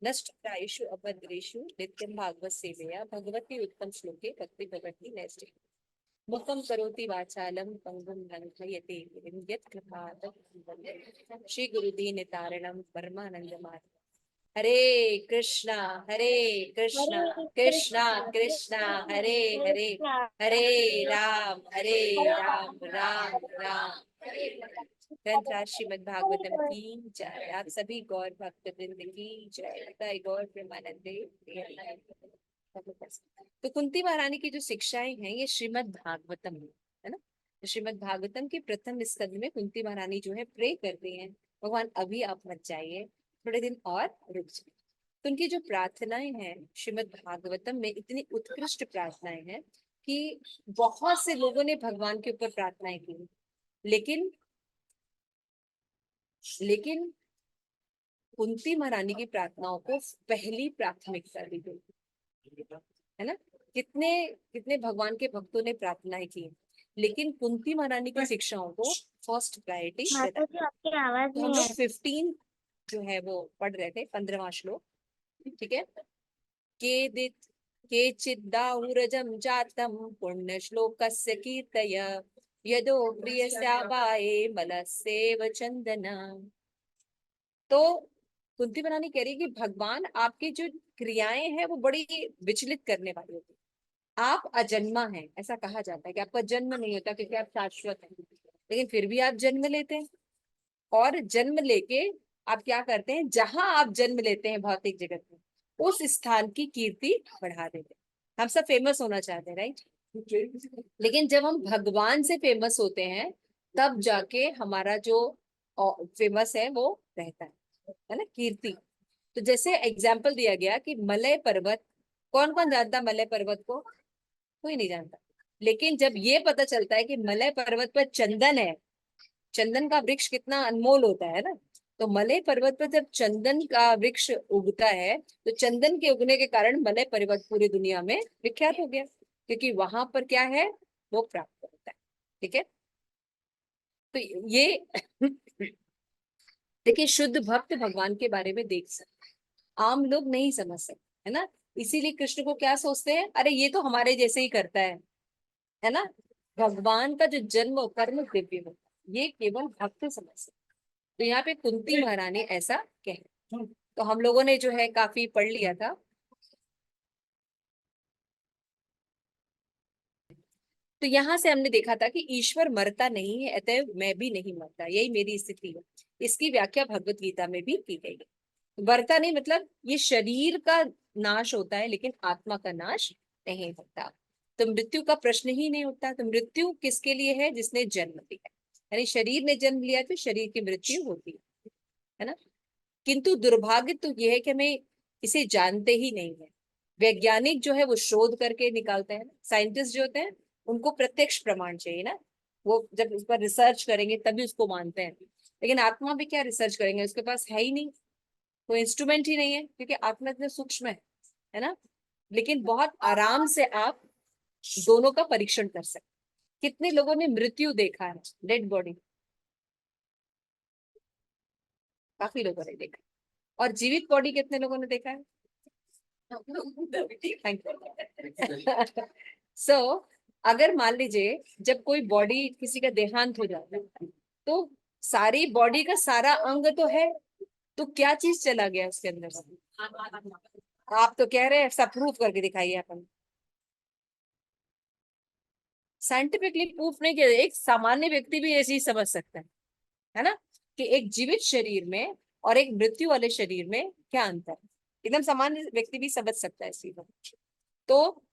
नष्ट प्रायेषु अभद्रेषु नित्यं भागवत सेवया भगवती उत्तम श्लोके भक्ति भगवती नैष्ठिक मुखम करोति वाचालम पंगुम लंघयते गिरिं यत्कृपातमहं श्री गुरुदीन तारणम परमानंद माधव। हरे कृष्णा कृष्णा कृष्णा कृष्णा हरे हरे, हरे राम राम राम ग्रंथ श्रीमद् भागवतम की जय। आप सभी गौर भक्त वृंद की जय। गौर प्रेमानंदे। तो कुंती महारानी की जो शिक्षाएं हैं ये श्रीमद् भागवतम है ना। तो श्रीमद् भागवतम के प्रथम स्कंद में कुंती महारानी जो है प्रे करते हैं, भगवान अभी आप मत जाइए, थोड़े दिन और रुक जाइए। तो उनकी जो प्रार्थनाएं हैं श्रीमद् भागवतम में इतनी उत्कृष्ट प्रार्थनाएं हैं कि बहुत से लोगों ने भगवान के ऊपर प्रार्थनाएं की, लेकिन कुंती महारानी की प्रार्थनाओं को पहली प्राथमिकता दी गई है ना। कितने कितने भगवान के भक्तों ने प्रार्थनाएं की, लेकिन कुंती महारानी की शिक्षाओं को फर्स्ट प्रायोरिटी। आपकी आवाज तो हम लोग 15 जो है वो पढ़ रहे थे, 15वां श्लोक, ठीक है। केचिद्दाहुरजं जातं पुण्य श्लोकस्य कीर्तय यदो प्रियस्यावाये मलस्येव चंदन। तो कुंती बनानी कह रही है कि भगवान आपकी जो क्रियाएं हैं वो बड़ी विचलित करने वाली होती है। आप अजन्मा हैं, ऐसा कहा जाता है कि आपका जन्म नहीं होता क्योंकि आप शाश्वत हैं, लेकिन फिर भी आप जन्म लेते हैं। और जन्म लेके आप क्या करते हैं, जहां आप जन्म लेते हैं भौतिक जगत में, उस स्थान की कीर्ति बढ़ा देते हैं। हम सब फेमस होना चाहते हैं, राइट। लेकिन जब हम भगवान से फेमस होते हैं तब जाके हमारा जो फेमस है वो रहता है ना, कीर्ति। तो जैसे एग्जाम्पल दिया गया कि मलय पर्वत, कौन कौन जानता मलय पर्वत को? कोई नहीं जानता। लेकिन जब ये पता चलता है कि मलय पर्वत पर चंदन है, चंदन का वृक्ष कितना अनमोल होता है ना, तो मलय पर्वत पर जब चंदन का वृक्ष उगता है तो चंदन के उगने के कारण मलय पर्वत पूरी दुनिया में विख्यात हो गया, क्योंकि वहां पर क्या है, वो प्राप्त होता है। ठीक है। तो ये देखिए, शुद्ध भक्त भगवान के बारे में देख सकते, आम लोग नहीं समझ सकते, है ना। इसीलिए कृष्ण को क्या सोचते हैं, अरे ये तो हमारे जैसे ही करता है ना। भगवान का जो जन्म कर्म दिव्य होता है, ये केवल भक्त समझ सकते। तो यहाँ पे कुंती महारानी ऐसा कह, तो हम लोगों ने जो है काफी पढ़ लिया था। तो यहाँ से हमने देखा था कि ईश्वर मरता नहीं है, अतएव मैं भी नहीं मरता, यही मेरी स्थिति है। इसकी व्याख्या भगवत गीता में भी की गई है। मरता नहीं मतलब ये शरीर का नाश होता है, लेकिन आत्मा का नाश नहीं होता। तो मृत्यु का प्रश्न ही नहीं उठता। तो मृत्यु किसके लिए है? जिसने जन्म लिया, यानी शरीर ने जन्म लिया तो शरीर की मृत्यु होती है ना। किंतु दुर्भाग्य तो यह है कि हमें इसे जानते ही नहीं है। वैज्ञानिक जो है वो शोध करके निकालते हैं, साइंटिस्ट जो होते हैं उनको प्रत्यक्ष प्रमाण चाहिए ना, वो जब उस पर रिसर्च करेंगे तभी उसको मानते हैं। लेकिन आत्मा पे क्या रिसर्च करेंगे, उसके पास है ही नहीं, कोई इंस्ट्रूमेंट ही नहीं है, क्योंकि आत्मा इतने सूक्ष्म है ना। लेकिन बहुत आराम से आप दोनों का परीक्षण कर सकते। कितने लोगों ने मृत्यु देखा है, डेड बॉडी? काफी लोगों ने देखा। और जीवित बॉडी कितने लोगों ने देखा है? Thank you. सो अगर मान लीजिए जब कोई बॉडी किसी का देहांत हो जाता है तो सारी बॉडी का सारा अंग तो है, तो क्या चीज चला गया उसके अंदर से? आप तो कह रहे हैं सब प्रूफ करके दिखाइए अपन। साइंटिफिकली प्रूफ नहीं किया, एक सामान्य व्यक्ति भी ये चीज समझ सकता है ना, कि एक जीवित शरीर में और एक मृत्यु वाले शरीर में क्या अंतर है। एकदम सामान्य व्यक्ति भी समझ सकता है इस चीज को। तो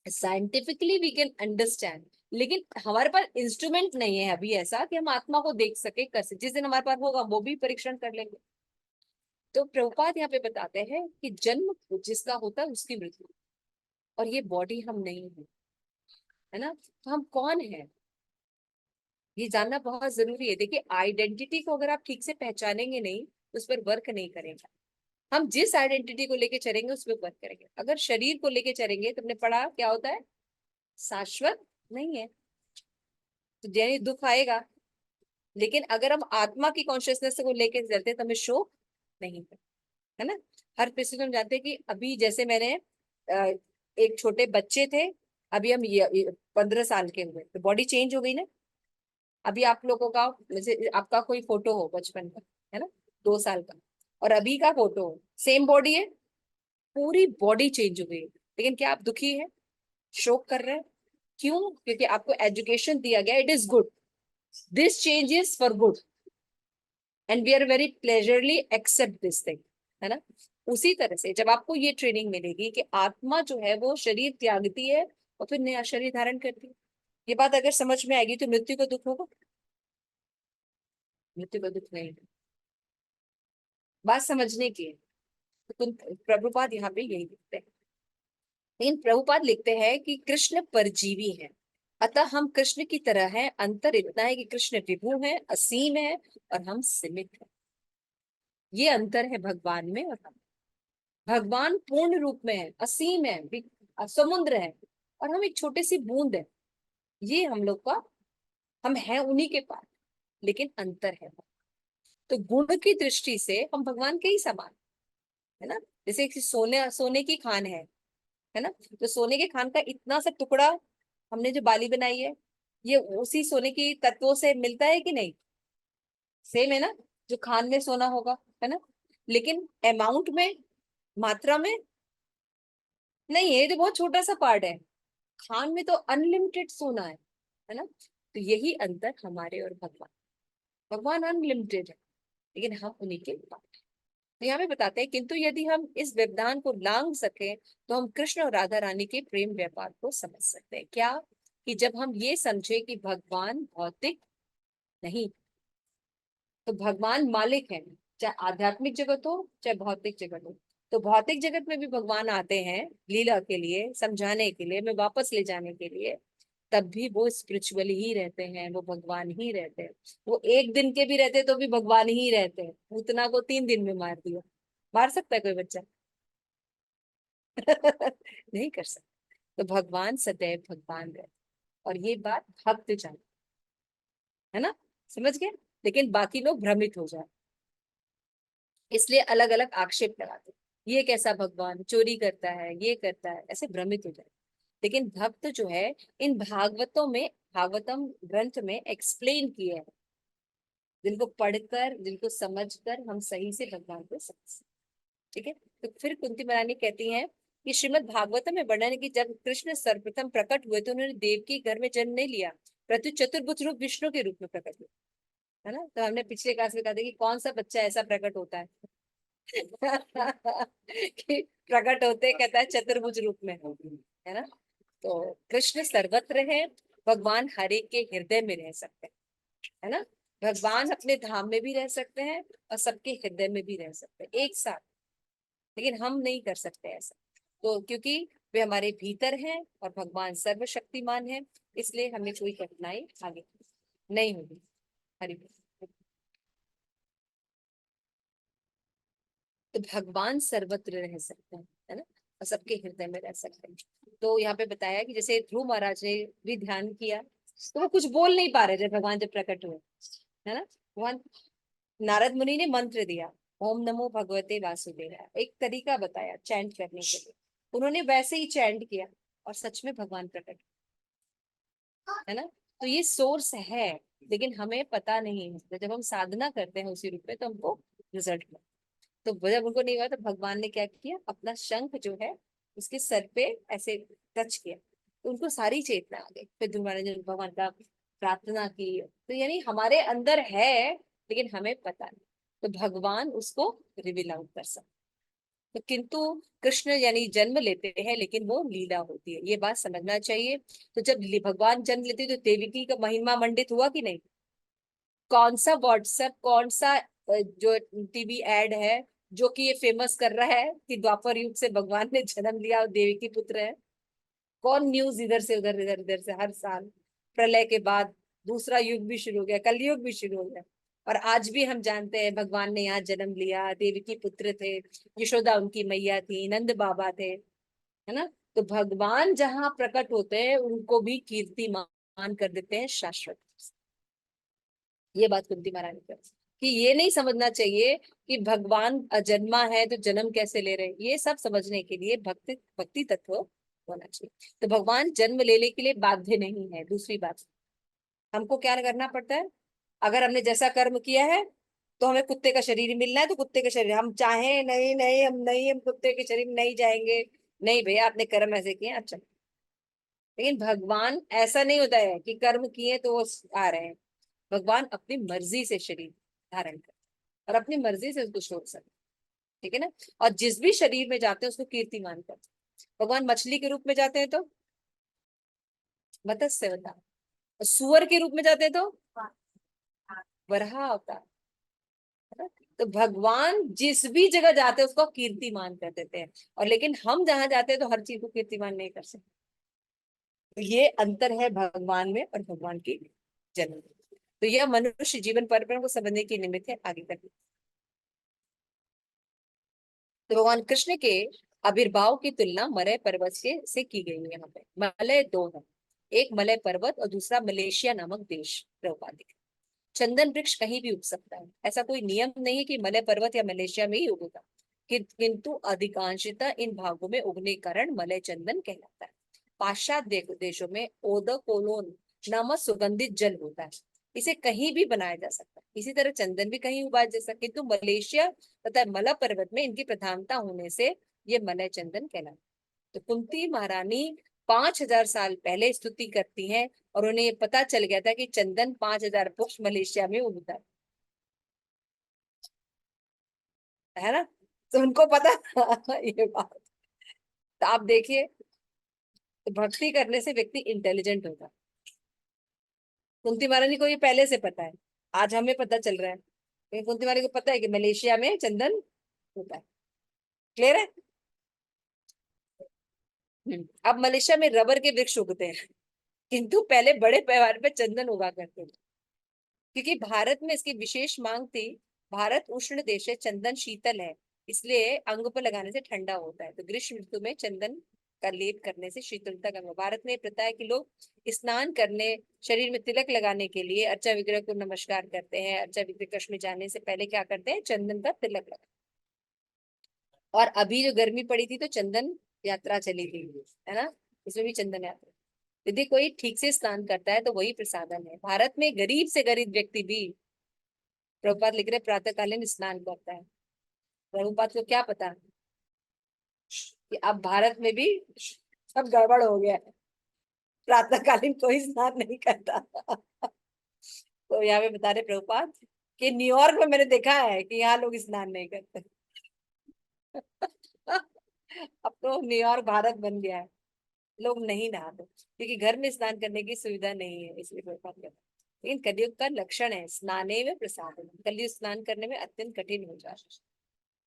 साइंटिफिकली वी कैन अंडरस्टैंड, लेकिन हमारे पास इंस्ट्रूमेंट नहीं है अभी ऐसा कि हम आत्मा को देख सके, कर सके। जिस दिन हमारे पास होगा वो भी परीक्षण कर लेंगे। तो प्रभुपाद यहाँ पे बताते हैं कि जन्म जिसका होता है उसकी मृत्यु, और ये बॉडी हम नहीं है ना। तो हम कौन है ये जानना बहुत जरूरी है। देखिए, आइडेंटिटी को अगर आप ठीक से पहचानेंगे नहीं तो उस पर वर्क नहीं करेंगे। हम जिस आइडेंटिटी को लेके चलेंगे उस पर वर्क करेंगे। अगर शरीर को लेके चलेंगे, तुमने पढ़ा क्या होता है, शाश्वत नहीं है, तो यानी दुख आएगा। लेकिन अगर हम आत्मा की कॉन्शियसनेस को लेके चलते तो हमें शोक नहीं है ना। हर परिस्थिति में हम जानते हैं कि अभी जैसे मैंने एक छोटे बच्चे थे, अभी हम 15 साल के हुए, तो बॉडी चेंज हो गई ना। अभी आप लोगों का, जैसे आपका कोई फोटो हो बचपन का, है ना, 2 साल का, और अभी का फोटो हो, सेम बॉडी है, पूरी बॉडी चेंज हो गई है। लेकिन क्या आप दुखी है, शोक कर रहे हैं? क्यों? क्योंकि आपको एजुकेशन दिया गया, it is good, this change is for good, and we are very pleasurely accept this thing, है ना। उसी तरह से जब आपको ये ट्रेनिंग मिलेगी कि आत्मा जो है वो शरीर त्यागती है और फिर नया शरीर धारण करती है, ये बात अगर समझ में आएगी तो मृत्यु को दुख होगा? मृत्यु को दुख नहीं। बात समझने की है। तो प्रभुपाद यहाँ पे यही लिखते हैं। लेकिन प्रभुपाद लिखते हैं कि कृष्ण परजीवी है, अतः हम कृष्ण की तरह हैं। अंतर इतना है कि कृष्ण विभु है, असीम है, और हम सीमित हैं। ये अंतर है भगवान में और हम। भगवान पूर्ण रूप में है, असीम है, समुद्र है, और हम एक छोटे सी बूंद है। ये हम लोग का, हम हैं उन्हीं के पास, लेकिन अंतर है। तो गुण की दृष्टि से हम भगवान के ही समान, है ना। जैसे कि सोने सोने की खान है ना, तो सोने के खान का इतना सा टुकड़ा हमने जो बाली बनाई है, ये उसी सोने की तत्वों से मिलता है कि नहीं? सेम है ना, जो खान में सोना होगा, है ना। लेकिन अमाउंट में, मात्रा में नहीं है, ये तो बहुत छोटा सा पार्ट है। खान में तो अनलिमिटेड सोना है ना। तो यही अंतर हमारे और भगवान। भगवान अनलिमिटेड है, लेकिन हम उन्हीं के पास। तो यहाँ पे बताते हैं, किंतु यदि हम इस व्यवधान को लांघ सके तो हम कृष्ण और राधा रानी के प्रेम व्यापार को समझ सकते हैं। क्या? कि जब हम ये समझे कि भगवान भौतिक नहीं, तो भगवान मालिक है, चाहे आध्यात्मिक जगत हो चाहे भौतिक जगत हो। तो भौतिक जगत में भी भगवान आते हैं लीला के लिए, समझाने के लिए, हमें वापस ले जाने के लिए। तब भी वो स्पिरिचुअल ही रहते हैं, वो भगवान ही रहते हैं। वो एक दिन के भी रहते तो भी भगवान ही रहते हैं। उतना को 3 दिन में मार दिया, मार सकता है कोई बच्चा? नहीं कर सकता। तो भगवान सदैव भगवान रहते, और ये बात भक्त जाने, है ना, समझ गए। लेकिन बाकी लोग भ्रमित हो जाए, इसलिए अलग अलग आक्षेप लगाते हैं। ये कैसा भगवान, चोरी करता है, ये करता है, ऐसे भ्रमित हो जाए। लेकिन भक्त जो है, इन भागवतों में, भागवतम ग्रंथ में एक्सप्लेन किए हैं, जिनको पढ़कर, जिनको समझकर हम सही से भगवान को समझ सकते। ठीक है। तो फिर कुंती महारानी कहती हैं कि श्रीमद् भागवतम में वर्णन है कि जब कृष्ण सर्वप्रथम प्रकट हुए तो उन्होंने देवकी घर में जन्म नहीं लिया, प्रत्यु चतुर्भुज रूप विष्णु के रूप में प्रकट हुए, है ना। तो हमने पिछले क्लास में कहा था कि कौन सा बच्चा ऐसा प्रकट होता है कि प्रकट होते कहता है चतुर्भुज रूप में, है ना। तो कृष्ण सर्वत्र है, भगवान हर एक के हृदय में रह सकते हैं, है ना। भगवान अपने धाम में भी रह सकते हैं और सबके हृदय में भी रह सकते हैं एक साथ, लेकिन हम नहीं कर सकते ऐसा। तो क्योंकि वे हमारे भीतर हैं और भगवान सर्वशक्तिमान है, इसलिए हमें कोई कठिनाई आगे नहीं होगी। हरि बोल। तो भगवान सर्वत्र रह सकते हैं, है ना, और सबके हृदय में रह सकते हैं। तो यहाँ पे बताया कि जैसे ध्रुव महाराज ने भी ध्यान किया, तो वो कुछ बोल नहीं पा रहे थे भगवान जब प्रकट हुए, है ना। भगवान, नारद मुनि ने मंत्र दिया, ओम नमो भगवते वासुदेवाय, एक तरीका बताया चैंट करने के लिए, उन्होंने वैसे ही चैंट किया, और सच में भगवान प्रकट, है ना। तो ये सोर्स है, लेकिन हमें पता नहीं है। तो जब हम साधना करते हैं उसी रूप में तो हमको रिजल्ट मिलता है। तो जब उनको नहीं हुआ तो भगवान ने क्या किया, अपना शंख जो है उसके सर पे ऐसे टच किया, तो उनको सारी चेतना आ गई। फिर दोबारा जब भगवान का प्रार्थना की, तो यानी हमारे अंदर है, लेकिन हमें पता नहीं। तो भगवान उसको रिवील आउट कर सकते। तो किंतु कृष्ण यानी जन्म लेते हैं, लेकिन वो लीला होती है, ये बात समझना चाहिए। तो जब भगवान जन्म लेते हैं, तो देवकी का महिमा मंडित हुआ कि नहीं? कौन सा व्हाट्सएप, कौन सा जो टीवी एड है जो कि ये फेमस कर रहा है कि द्वापर युग से भगवान ने जन्म लिया और देवकी पुत्र है? कौन न्यूज इधर से उधर, इधर उधर से हर साल, प्रलय के बाद दूसरा युग भी शुरू हो गया, कलयुग भी शुरू हो गया, और आज भी हम जानते हैं भगवान ने यहाँ जन्म लिया, देवकी पुत्र थे, यशोदा उनकी मैया थी, नंद बाबा थे, है ना। तो भगवान जहाँ प्रकट होते हैं उनको भी कीर्तिमान कर देते हैं शाश्वत। ये बात कुंती महारानी की। कि ये नहीं समझना चाहिए कि भगवान अजन्मा है तो जन्म कैसे ले रहे हैं। ये सब समझने के लिए भक्ति भक्ति तत्व होना चाहिए। तो भगवान जन्म लेने के लिए बाध्य नहीं है। दूसरी बात, हमको क्या करना पड़ता है, अगर हमने जैसा कर्म किया है तो हमें कुत्ते का शरीर ही मिलना है, तो कुत्ते का शरीर हम चाहें नहीं, नहीं हम नहीं, हम कुत्ते के शरीर में नहीं जाएंगे। नहीं भैया, आपने कर्म ऐसे किए हैं, अच्छा। लेकिन भगवान ऐसा नहीं होता है कि कर्म किए तो वो आ रहे हैं। भगवान अपनी मर्जी से शरीर धारण कर और अपनी मर्जी से उसको छोड़ सकते, ठीक है ना। और जिस भी शरीर में जाते हैं उसको कीर्तिमान करते हैं। भगवान मछली के रूप में जाते हैं तो मत्स्य अवतार, और सुअर के रूप में जाते हैं तो वराह अवतार, है ना। तो भगवान जिस भी जगह जाते हैं उसको कीर्तिमान कर देते हैं, और लेकिन हम जहां जाते हैं तो हर चीज को कीर्तिमान नहीं कर सकते। तो ये अंतर है भगवान में और भगवान की जन्म। तो यह मनुष्य जीवन परिवर्तन को समझने की निमित्त है। आगे तक तो भगवान कृष्ण के आविर्भाव की तुलना मलय पर्वत से की गई है। यहाँ पे मलय दो है, एक मलय पर्वत और दूसरा मलेशिया नामक देश। प्रभुपाद, चंदन वृक्ष कहीं भी उग सकता है, ऐसा कोई नियम नहीं है कि मलय पर्वत या मलेशिया में ही उगेगा, किंतु अधिकांशतः इन भागों में उगने के कारण मलय चंदन कहलाता है। पाश्चात्य देशों में ओदोकोलोन नामक सुगंधित जल होता है, इसे कहीं भी बनाया जा सकता है। इसी तरह चंदन भी कहीं उगाया जा सकता है, किंतु मलेशिया तथा मलय पर्वत में इनकी प्रधानता होने से ये मलय चंदन कहलाता है। तो कुंती महारानी 5,000 साल पहले स्तुति करती हैं, और उन्हें ये पता चल गया था कि चंदन 5,000 पुष्प मलेशिया में उगता है ना। तो उनको पता ये बात। तो आप देखिए, तो भक्ति करने से व्यक्ति इंटेलिजेंट होता है। कुंती महारानी को ये पहले से पता है, आज हमें पता चल रहा है, लेकिन कुंती महारानी को पता है कि मलेशिया में चंदन होता है। क्लियर है। अब मलेशिया में रबर के वृक्ष उगते हैं, किंतु पहले बड़े पैमाने पे चंदन उगा करते थे, क्योंकि भारत में इसकी विशेष मांग थी। भारत उष्ण देश है, चंदन शीतल है, इसलिए अंग पर लगाने से ठंडा होता है। तो ग्रीष्म ऋतु में चंदन का लेप करने से शीतलता कम। भारत में प्रथा है कि लोग स्नान करने, शरीर में तिलक लगाने के लिए अर्चा विग्रह को नमस्कार करते हैं। अर्चा विग्रह कक्ष में जाने से पहले क्या करते हैं, चंदन का तिलक लगा। और अभी जो गर्मी पड़ी थी तो चंदन यात्रा चली थी, है ना, इसमें भी चंदन यात्रा। यदि कोई ठीक से स्नान करता है तो वही प्रसादन है। भारत में गरीब से गरीब व्यक्ति भी, प्रभुपाद लिख रहे, प्रातःकालीन स्नान करता है। प्रभुपाद को क्या पता कि अब भारत में भी सब गड़बड़ हो गया है, प्रातःकालीन कोई स्नान नहीं करता। तो यहाँ पे बता रहे प्रभुपाद कि न्यूयॉर्क में मैंने देखा है कि यहाँ लोग स्नान नहीं करते। अब तो न्यूयॉर्क भारत बन गया है, लोग नहीं नहाते क्योंकि घर में स्नान करने की सुविधा नहीं है, इसलिए प्रभुपाद कहते हैं। लेकिन कलयुग का लक्षण है स्नाने में प्रसाद, कलयुग स्नान करने में अत्यंत कठिन हो जाता है।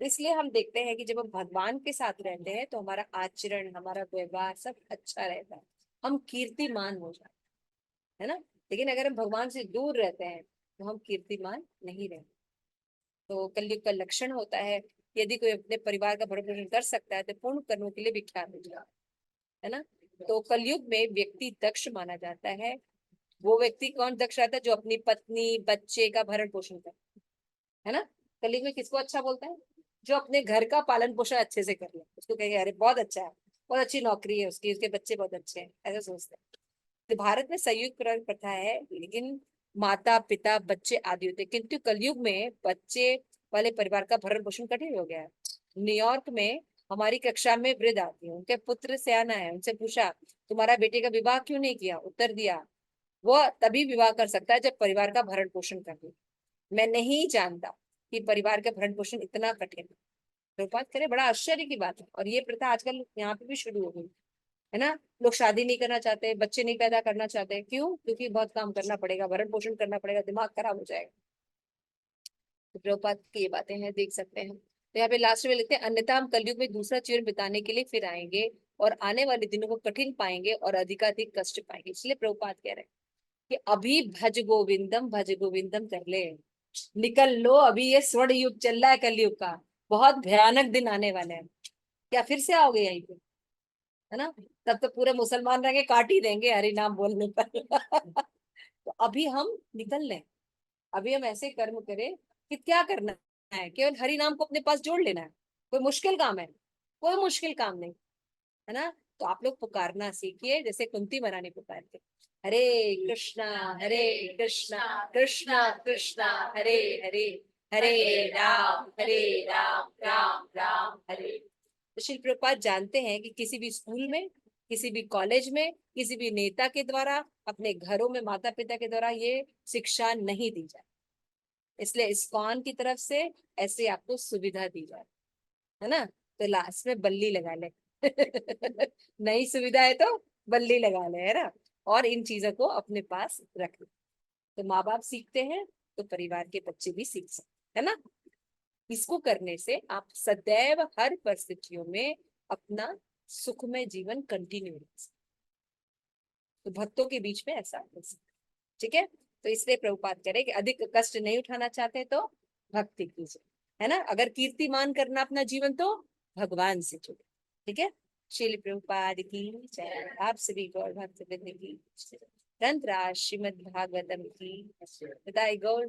तो इसलिए हम देखते हैं कि जब हम भगवान के साथ रहते हैं तो हमारा आचरण, हमारा व्यवहार सब अच्छा रहता है, हम कीर्तिमान हो जाते हैं, है ना। लेकिन अगर हम भगवान से दूर रहते हैं तो हम कीर्तिमान नहीं रहते। तो कलयुग का लक्षण होता है, यदि कोई अपने परिवार का भरण पोषण कर सकता है तो पूर्ण कर्मों के लिए विख्यात हो जाता है ना। तो कलयुग में व्यक्ति दक्ष माना जाता है। वो व्यक्ति कौन दक्ष रहता है, जो अपनी पत्नी बच्चे का भरण पोषण करता है ना। कलयुग में किसको अच्छा बोलता है, जो अपने घर का पालन पोषण अच्छे से कर ले, उसको कहेंगे अरे बहुत अच्छा है, बहुत अच्छी नौकरी है उसकी, उसके बच्चे बहुत अच्छे हैं, ऐसा सोचते हैं। तो भारत में संयुक्त परिवार प्रथा है, लेकिन माता पिता बच्चे आदि होते हैं, किंतु कलयुग में बच्चे वाले परिवार का भरण पोषण कठिन हो गया है। न्यूयॉर्क में हमारी कक्षा में वृद्ध आती है, उनके पुत्र सयाना है, उनसे पूछा तुम्हारा बेटे का विवाह क्यों नहीं किया, उत्तर दिया वो तभी विवाह कर सकता है जब परिवार का भरण पोषण कर ले। मैं नहीं जानता कि परिवार का भरण पोषण इतना कठिन है। प्रभुपाद करे बड़ा आश्चर्य की बात है, और ये प्रथा आजकल यहाँ पे भी शुरू हो गई है ना। लोग शादी नहीं करना चाहते, बच्चे नहीं पैदा करना चाहते, क्यों, क्योंकि बहुत काम करना पड़ेगा, भरण पोषण करना पड़ेगा, दिमाग खराब हो जाएगा। तो प्रभुपाद की ये बातें हैं, देख सकते हैं। तो यहाँ पे लास्ट में लिखते हैं, अन्यथा हम कलयुग में दूसरा जीवन बिताने के लिए फिर आएंगे और आने वाले दिनों को कठिन पाएंगे और अधिकाधिक कष्ट पाएंगे। इसलिए प्रभुपाद कह रहे हैं कि अभी भज गोविंदम कर ले, निकल लो, अभी ये स्वर्ण युग चल रहा है कलयुग का, बहुत भयानक दिन आने वाले हैं। क्या फिर से आओगे यहीं पे, है ना। तब तो पूरे मुसलमान रहेंगे, काट ही देंगे हरि नाम बोलने पर। तो अभी हम निकल लें, अभी हम ऐसे कर्म करें कि क्या करना है, केवल हरि नाम को अपने पास जोड़ लेना है। कोई मुश्किल काम है? कोई मुश्किल काम नहीं, है ना। तो आप लोग पुकारना सीखिए, जैसे कुंती महारानी पुकारते, हरे कृष्णा हरे कृष्णा कृष्णा कृष्णा हरे हरे, हरे राम राम राम हरे। तो श्री प्रभुपाद जानते हैं कि किसी भी स्कूल में, किसी भी कॉलेज में, किसी भी नेता के द्वारा, अपने घरों में माता पिता के द्वारा ये शिक्षा नहीं दी जाए, इसलिए इस्कॉन की तरफ से ऐसे आपको सुविधा दी जाए, है ना। तो लास्ट में बल्ली लगा ले। नई सुविधा है तो बल्ली लगा ले, है ना। और इन चीजों को अपने पास रख ले। तो माँ बाप सीखते हैं तो परिवार के बच्चे भी सीख सकते, है ना। इसको करने से आप सदैव हर परिस्थितियों में अपना सुखमय जीवन कंटिन्यू रख सकते। तो भक्तों के बीच में ऐसा हो सकता है, ठीक है। तो इसलिए प्रभुपाद कह रहे कि अधिक कष्ट नहीं उठाना चाहते तो भक्ति कीजिए, है ना। अगर कीर्तिमान करना अपना जीवन तो भगवान से जुड़े, ठीक है। श्रील प्रभुपाद की जय। आप सभी गौर भक्त वृंद की ग्रंथराज श्रीमद् भागवतम की। गौर